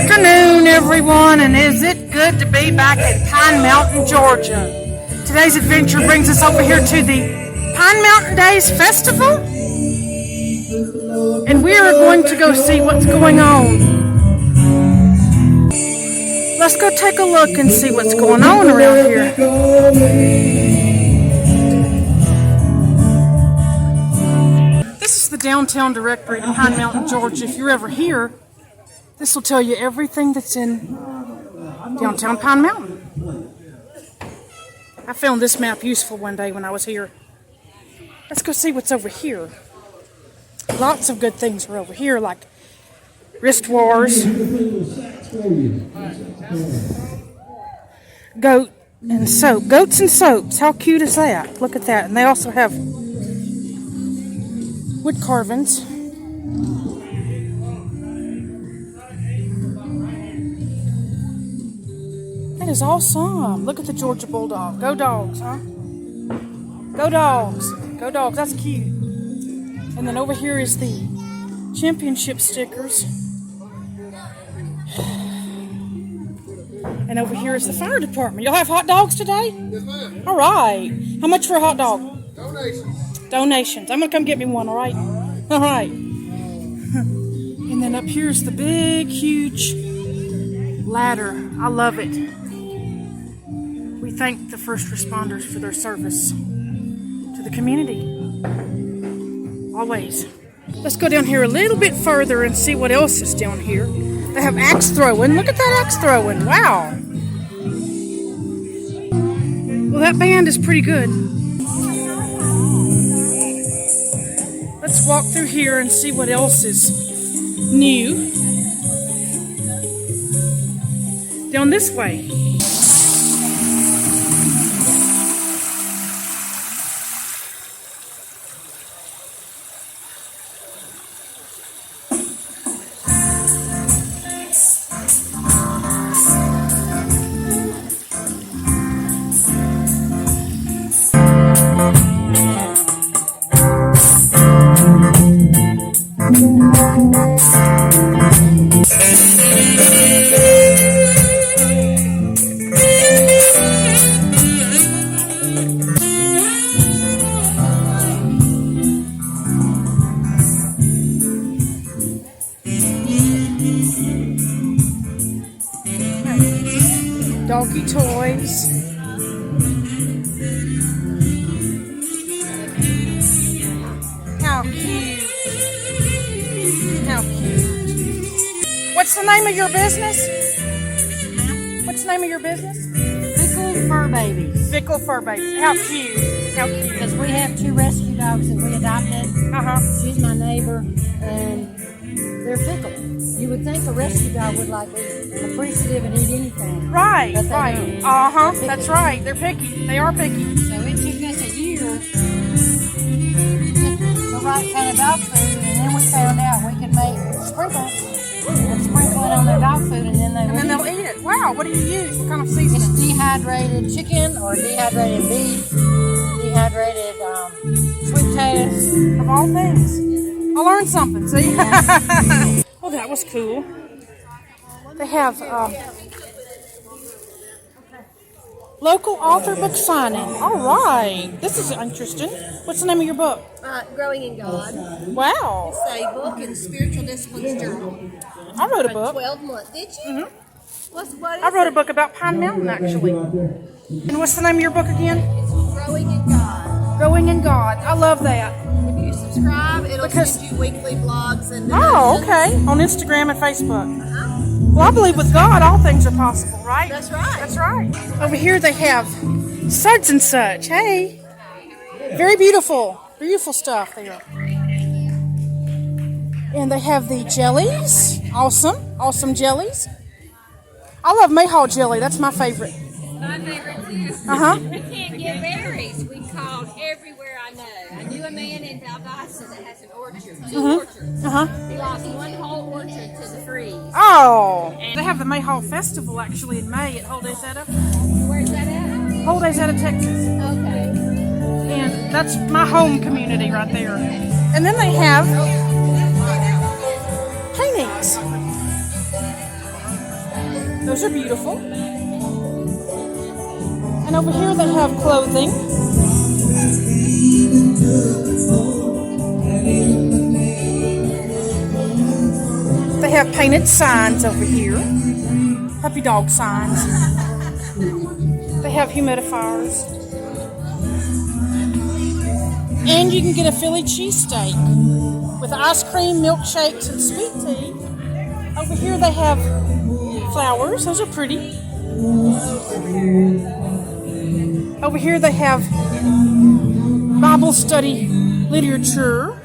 afternoon, everyone, and is it good to be back at Pine Mountain, Georgia? Today's adventure brings us over here to the Pine Mountain Days Festival, and we are going to go see what's going on. Let's go take a look and see what's going on around here. This is the downtown directory of Pine Mountain, Georgia. If you're ever here, this will tell you everything that's in downtown Pine Mountain. I found this map useful one day when I was here. Let's go see what's over here. Lots of good things are over here, like wrist wars, goats and soaps. How cute is that? Look at that. And they also have wood carvings. That is awesome. Look at the Georgia Bulldog. Go Dogs, huh? Go Dogs. Go Dogs. That's cute. And then over here is the championship stickers. And over here is the fire department. Y'all have hot dogs today? Yes, ma'am. All right. How much for a hot dog? Donations. Donations. I'm going to come get me one, all right? All right. And then up here's the big, huge ladder. I love it. We thank the first responders for their service to the community. Always. Let's go down here a little bit further and see what else is down here. They have axe throwing. Look at that axe throwing. Wow. Well, that band is pretty good. Let's walk through here and see what else is new. Down this way. Doggy toys. How cute. How cute. What's the name of your business? What's the name of your business? Fickle Fur Babies. Fickle Fur Babies. How cute. How cute. Because we have 2 rescue dogs that we adopted. She's my neighbor, and they're fickle. You would think a rescue dog would like be appreciative and eat anything. Right, but they right. don't. That's right. They're picky. They are picky. So it took us a year to get the right kind of dog food, and then we found out we could make sprinkles and sprinkle it on their dog food, and then they'll eat it. Wow, what do you use? What kind of seasoning? It's dehydrated chicken or dehydrated beef, dehydrated sweet potatoes. Of all things. I learned something, see? Yeah. Well, that was cool. They have local author book signing. All right. This is interesting. What's the name of your book? Growing in God. Wow. It's a book in spiritual disciplines journal. I wrote a book. 12 months. Did you? Mm-hmm. What is I wrote a it? book about Pine Mountain, actually. And what's the name of your book again? It's Growing in God. Growing in God. I love that. If you subscribe, it'll Because- send you weekly vlogs and Oh, okay. On Instagram and Facebook. Well, I believe with God, all things are possible, right? That's right. That's right. Over here they have suds and such. Hey. Very beautiful. Beautiful stuff there. And they have the jellies. Awesome. Awesome jellies. I love Mayhaw jelly. That's my favorite. My favorite too. Uh-huh. We can't get berries. We called everywhere I know. I knew a man in Valdosta that has an orchard, 2 orchards. Uh-huh. He lost one whole orchard to the freeze. Oh. They have the Mayhaw Festival actually in May at Holdayzetta. Where's that at? Holdayzetta, Texas. Okay. And that's my home community right there. And then they have paintings. Those are beautiful. And over here they have clothing. They have painted signs over here. Puppy dog signs. They have humidifiers. And you can get a Philly cheesesteak with ice cream, milkshakes, and sweet tea. Over here they have flowers. Those are pretty. Over here they have Bible study literature.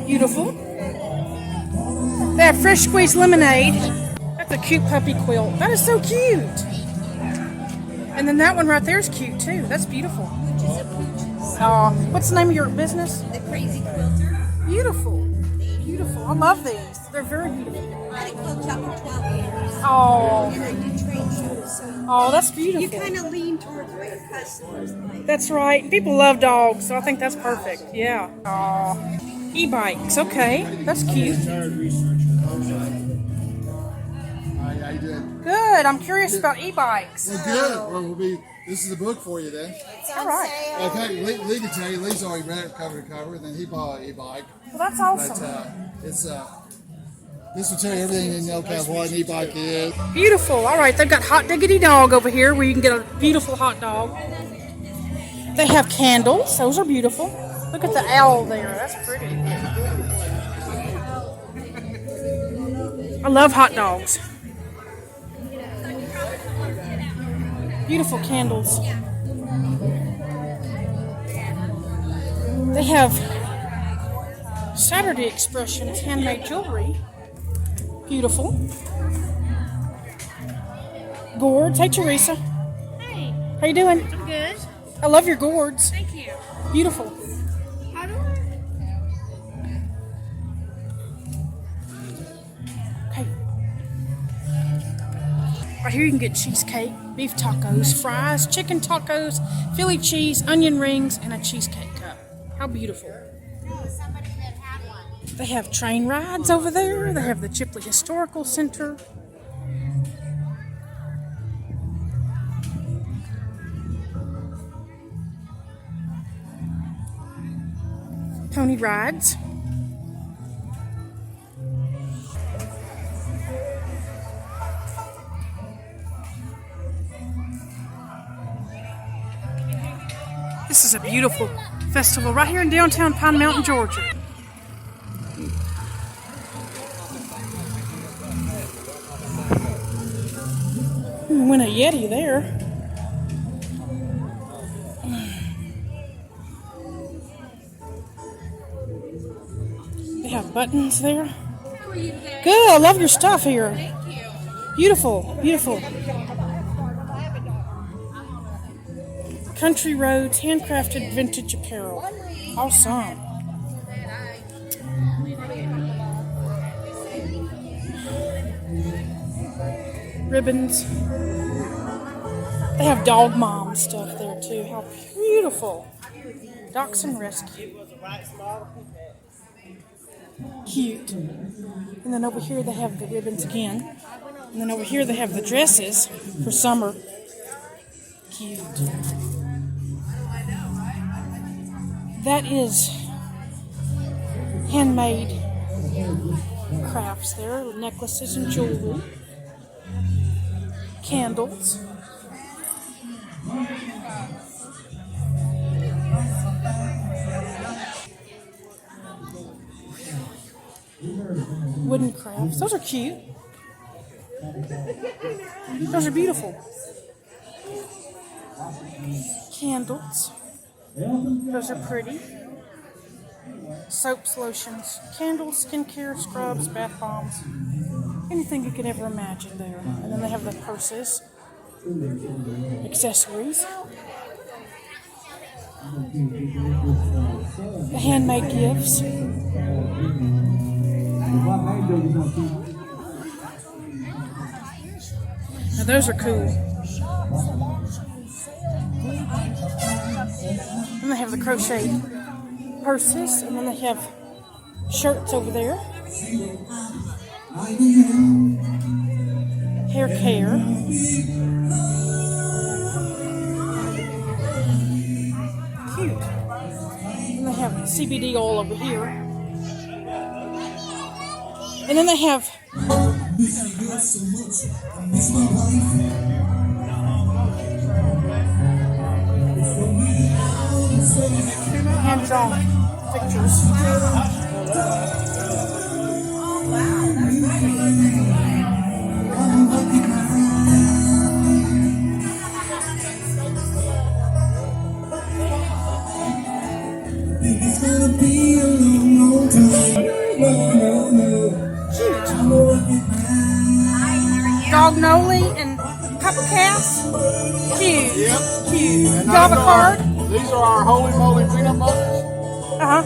Beautiful. They have fresh squeezed lemonade. That's a cute puppy quilt. That is so cute. And then that one right there is cute too. That's beautiful. What's the name of your business? The Crazy Quilter. Beautiful. Beautiful. I love these. They're very beautiful. I had a quilt shop for 12 years. Oh, And I do trade shows, so oh, that's you beautiful. kind of lean towards what your customers like. That's right. People love dogs, so I think that's perfect. Yeah. Oh, e-bikes. Okay, that's cute. How you doing? Good. I'm curious about e-bikes. Well, good. Well, this is a book for you then. All right. Okay, Lee can tell you. Lee's already read it cover to cover, and then he bought an e-bike. Well, that's But awesome. this will tell you everything you know kind of what an e-bike is. Beautiful. All right. They've got Hot Diggity Dog over here where you can get a beautiful hot dog. They have candles. Those are beautiful. Look at the owl there. That's pretty. I love hot dogs. Beautiful candles. They have Saturday Expressions handmade jewelry. Beautiful. Gourds. Hey, Teresa. Hey, How you doing? I'm good. I love your gourds. Thank you. Beautiful. How do I? Okay. Right here you can get cheesecake, beef tacos, fries, chicken tacos, Philly cheese, onion rings, and a cheesecake cup. How beautiful. They have train rides over there. They have the Chipley Historical Center. Pony rides. This is a beautiful festival right here in downtown Pine Mountain, Georgia. Win a Yeti there. They have buttons there. How are you today? Good, I love your stuff here. Thank you. Beautiful, beautiful. Country Roads, handcrafted vintage apparel. Awesome. Ribbons. They have dog mom stuff there too. How beautiful. Dachshund Rescue. Cute. And then over here they have the ribbons again. And then over here they have the dresses for summer. Cute. That is handmade crafts there, necklaces and jewelry, candles. Wooden crafts. Those are cute. Those are beautiful. Candles. Those are pretty. Soaps, lotions, candles, skincare, scrubs, bath bombs. Anything you could ever imagine there. And then they have the purses, accessories, the handmade gifts. Now those are cool. And they have the crochet purses, and then they have shirts over there. Hair care. Cute. And they have CBD oil over here. And then they have hand-drawn pictures. Dog Noli and Pepper Cass. Cute. Yep. Cute. And Java card. These are our Holy Moly peanut butters. Uh-huh.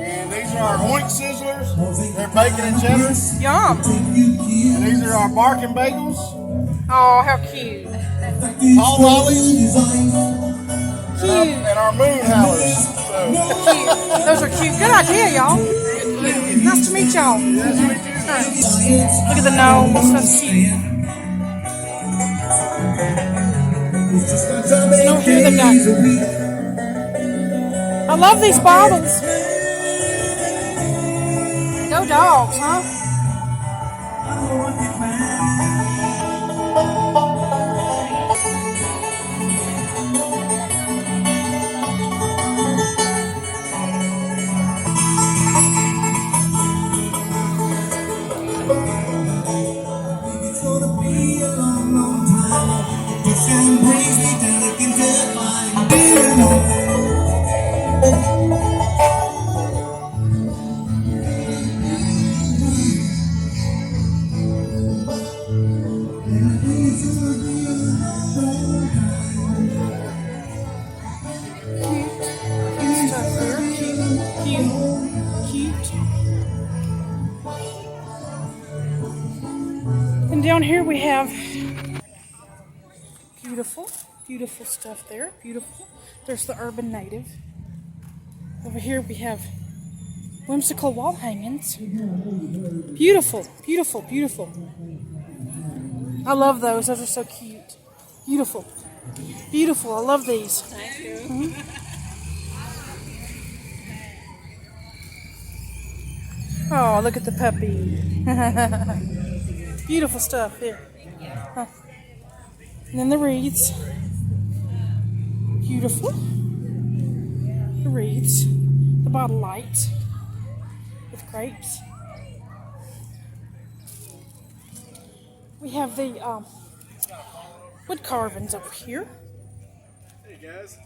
And these are our Oink Sizzlers. They're bacon and cheddar. Yum. And these are our Barking Bagels. Oh, how cute. Tall Lollies. Cute. And our Moon Howlers. So, Cute. Those are cute. Good idea, y'all. Nice to meet y'all. Look at the gnomes. That's cute. And over here they got. I love these bottles. Go dogs, huh? And down here we have beautiful, beautiful stuff there. Beautiful. There's the Urban Native. Over here we have whimsical wall hangings. Beautiful, beautiful, beautiful. I love those. Those are so cute. Beautiful. Beautiful. I love these. Thank you. Oh, look at the puppy. Beautiful stuff here. Huh. And then the wreaths. Beautiful. The wreaths. The bottle lights with grapes. We have the wood carvings over here. hey guys.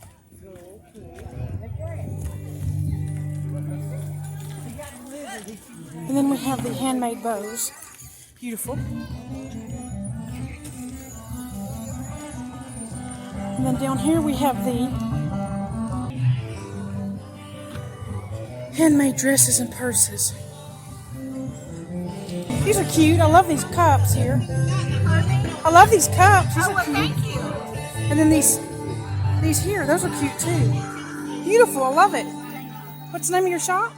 And then we have the handmade bows. Beautiful. And then down here we have the handmade dresses and purses. These are cute. I love these cups here. I love these cups. These are cute. Thank you. And then these here, those are cute too. Beautiful. I love it. What's the name of your shop?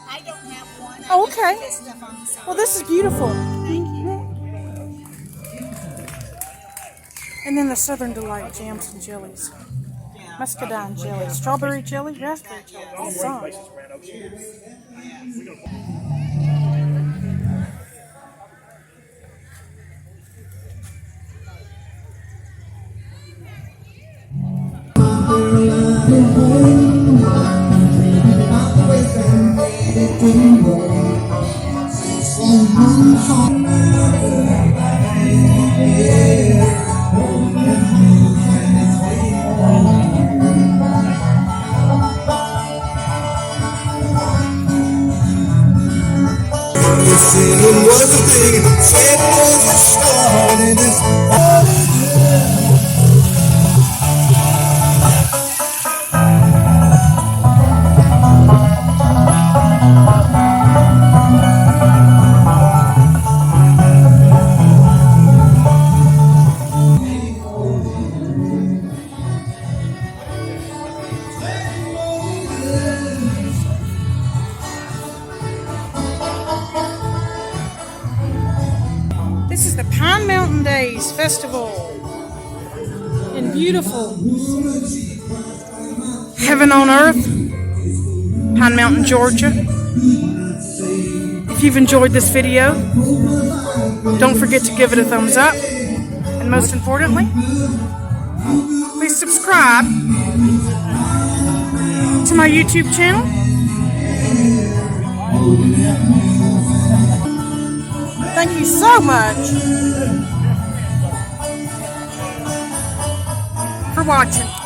I don't have one. Oh, okay. This stuff on the side. Well, this is beautiful. And then the Southern Delight jams and jellies. Muscadine jelly, strawberry jelly, raspberry jelly. Some. Festival in beautiful Heaven on Earth, Pine Mountain, Georgia. If you've enjoyed this video, don't forget to give it a thumbs up. And most importantly, please subscribe to my YouTube channel. Thank you so much for watching.